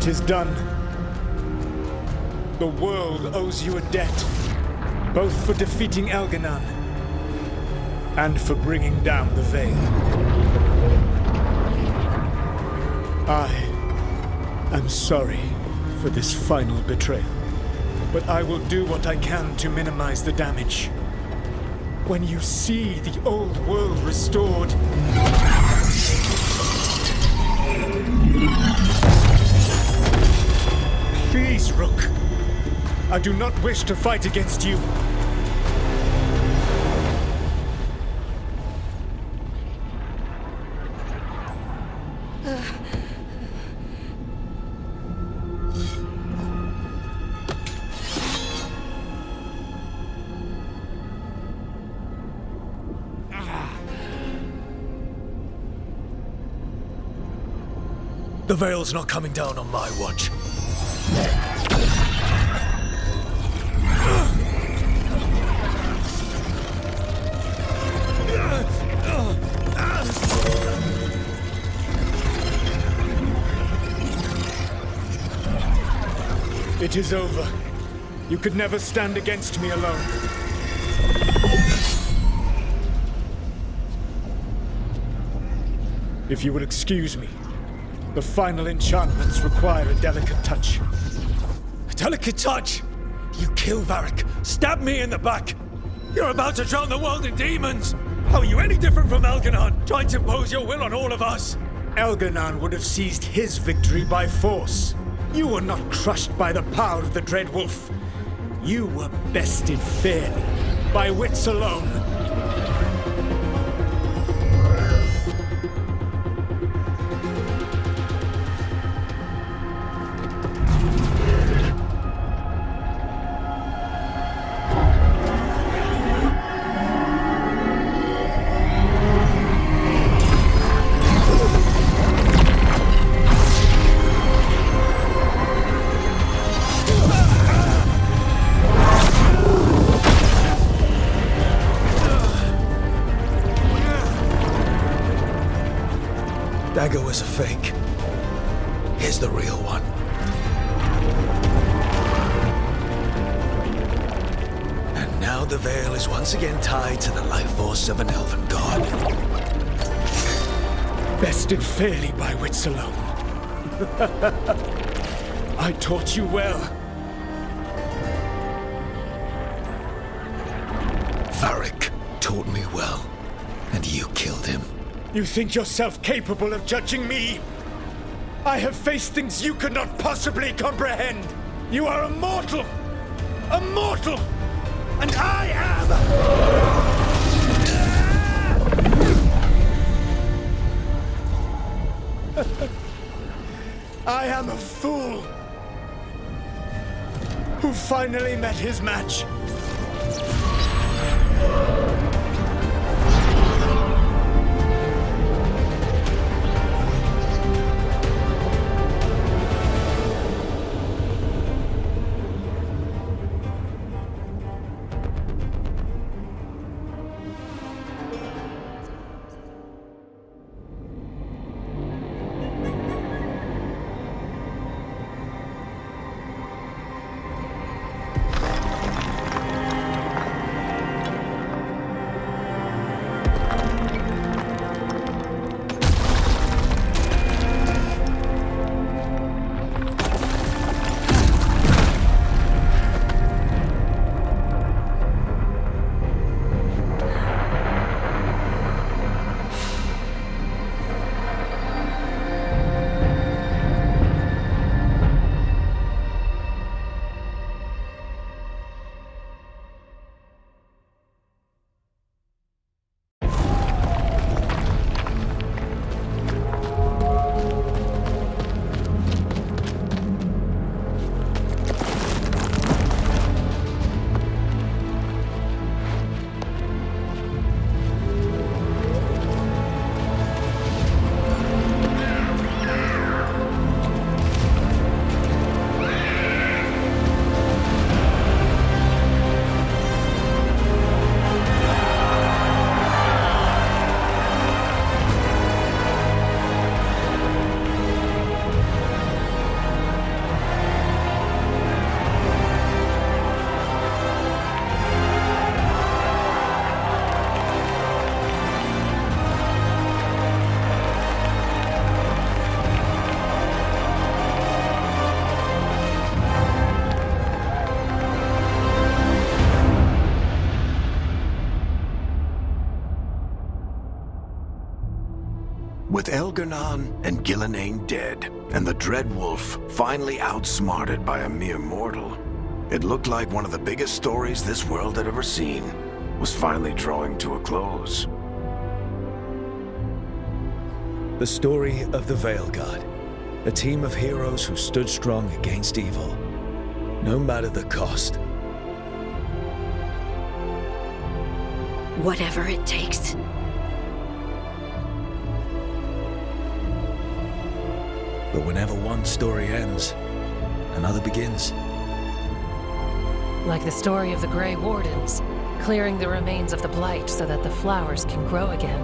is done. The world owes you a debt, both for defeating Elganon and for bringing down the Veil. I am sorry for this final betrayal, but I will do what I can to minimize the damage. When you see the old world restored, please, Rook. I do not wish to fight against you. The Veil's not coming down on my watch. It is over. You could never stand against me alone. If you will excuse me, the final enchantments require a delicate touch. A delicate touch? You kill Varric, stab me in the back. You're about to drown the world in demons. How are you any different from Elganon, trying to impose your will on all of us? Elganon would have seized his victory by force. You were not crushed by the power of the Dread Wolf. You were bested fairly, by wits alone. Dagger was a fake. Here's the real one. And now the Veil is once again tied to the life force of an elven god. Bested fairly by wits alone. I taught you well. Varric taught me well, and you killed him. You think yourself capable of judging me? I have faced things you could not possibly comprehend. You are a mortal! A mortal! And I am... I am a fool who finally met his match. With Elgar'nan and Gillenane dead, and the Dreadwolf finally outsmarted by a mere mortal, it looked like one of the biggest stories this world had ever seen was finally drawing to a close. The story of the Veilguard, a team of heroes who stood strong against evil, no matter the cost. Whatever it takes. But whenever one story ends, another begins. Like the story of the Grey Wardens, clearing the remains of the Blight so that the flowers can grow again.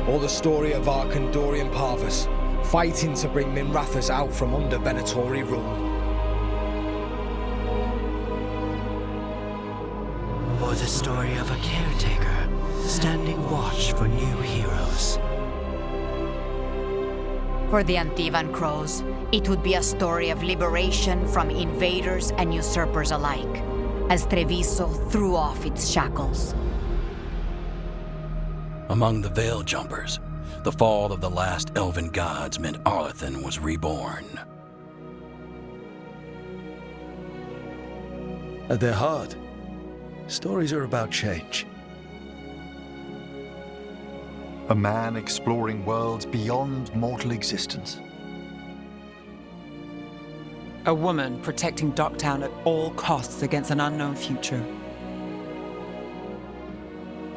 Or the story of Arkandorian Parvus, fighting to bring Minrathous out from under Venatori rule. Or the story of a caretaker, standing watch for new heroes. For the Antivan Crows, it would be a story of liberation from invaders and usurpers alike, as Treviso threw off its shackles. Among the Veil Jumpers, the fall of the last elven gods meant Arlathan was reborn. At their heart, stories are about change. A man exploring worlds beyond mortal existence. A woman protecting Docktown at all costs against an unknown future.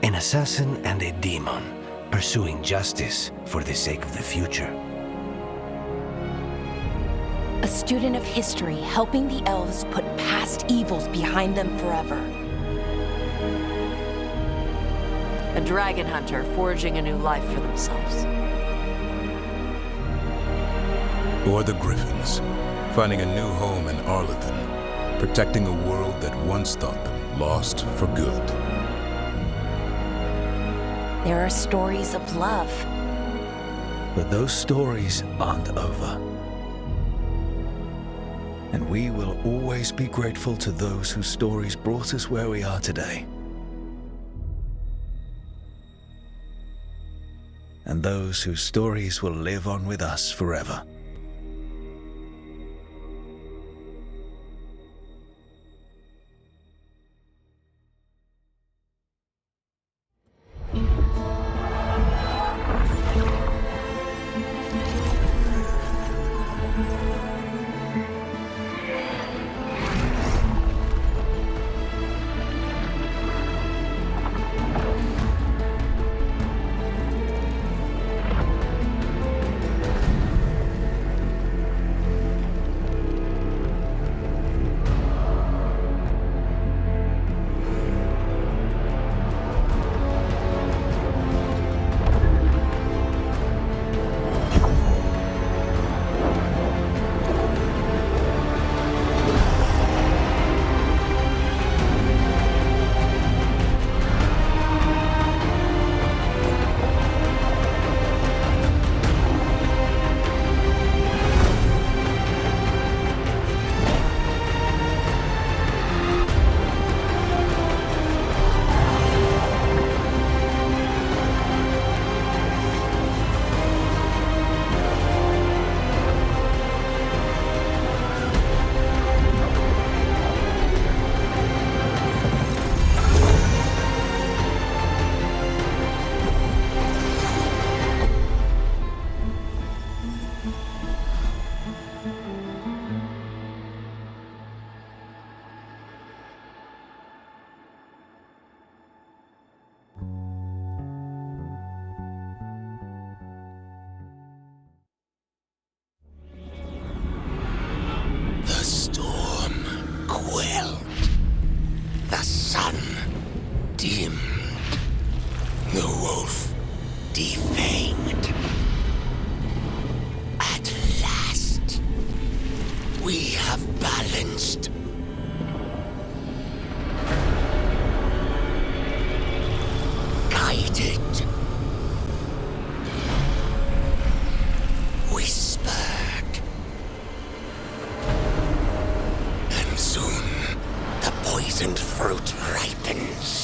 An assassin and a demon, pursuing justice for the sake of the future. A student of history helping the elves put past evils behind them forever. A dragon hunter forging a new life for themselves. Or the Griffins, finding a new home in Arlathan, protecting a world that once thought them lost for good. There are stories of love. But those stories aren't over. And we will always be grateful to those whose stories brought us where we are today. And those whose stories will live on with us forever. Fruit ripens.